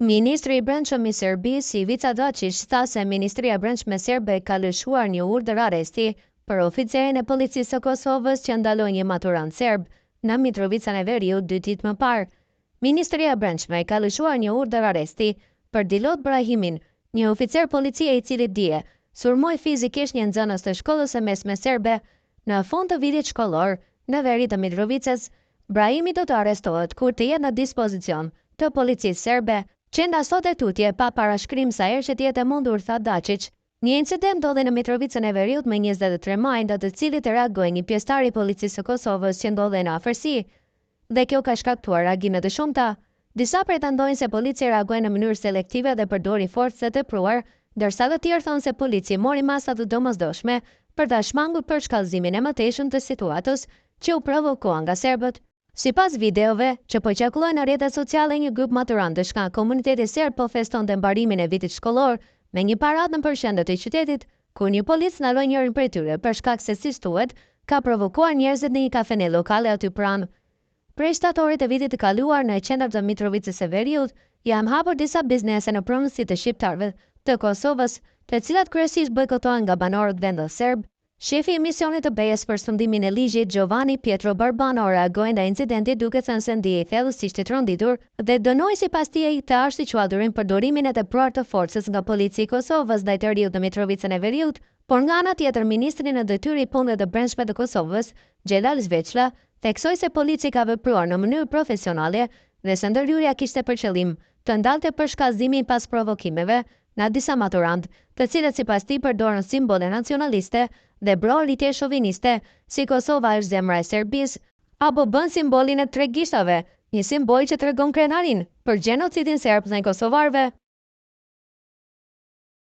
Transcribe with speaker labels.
Speaker 1: Ministri i Brendshëm i Serbisë, Ivica Dačić, tha se Ministria e Brendshme serbe ka lëshuar një urdhër arresti për oficerin e policisë së Kosovës që ndaloi një maturant serb në Mitrovicën e Veriut 2 ditë më parë. Ministria e Brendshme ka lëshuar një urdhër arresti për Dilot Brahimin, një oficer policie i cili dje sulmoi fizikisht një nxënës të shkollës së mesme serbe në fund të vitit shkollor në veri të Mitrovicës. Brahimi do të arrestohet kur të jetë në dispozicion të policisë serbe, që ndasot e tutje pa parashkrim sa herë që t'jetë e mundur, tha Dačić. Një incident ndodhi në Mitrovicën e Veriut me 23 maj, ndër të cilit reagoi një pjesëtar i policisë së Kosovës që ndodhej në afërsi, dhe kjo ka shkaktuar reagime të shumta. Disa pretendojnë se policia reagoi në mënyrë selektive dhe përdori forcë të tepruar, ndërsa të tjerë thonë se policia mori masa të domosdoshme për ta shmangur për shkallëzimin e mëtejshëm të situatës që u provokua nga serbët. Sipas videove që po qarkullojnë në rrjetet sociale, një grup maturantësh nga komuniteti serb po festonte mbarimin e vitit shkollor me një paradë në përqendër të qytetit, kur një polic ndaloi njërin prej tyre për shkak se, siç thuhet, ka provokuar njerëzit në një kafene lokale aty pranë. Prej shtatorit të vitit të kaluar në qendër të Mitrovicës së Veriut janë hapur disa biznese në pronësi të shqiptarëve të Kosovës, të cilat kryesisht bojkotohen nga banorët vendos serb. Shefi i misionit të BE-s për sundimin e ligjit, Giovanni Pietro Barbano, reagoi ndaj incidentit duke thënë se ndjej thellësisht i tronditur dhe dënoi sipas tij të arsiquaturin përdorimin e tepruar të forcës nga policia e Kosovës ndaj të riut në Mitrovicën e Veriut, por nga ana tjetër ministri në detyrë i punëve të brendshme të Kosovës, Xhelal Zveçla, theksoi se policia ka vepruar në mënyrë profesionale dhe se ndërhyrja kishte për qëllim të ndalte përshkallëzimin pas provokimeve nga disa maturantë, të cilët sipas tij përdorën simbole nacionaliste dhe broritje shoviniste, si Kosova është zemra e Serbisë, apo bën simbolin e tregishtave, një simbol që tregon krenarin për gjenocidin serb ndaj kosovarëve.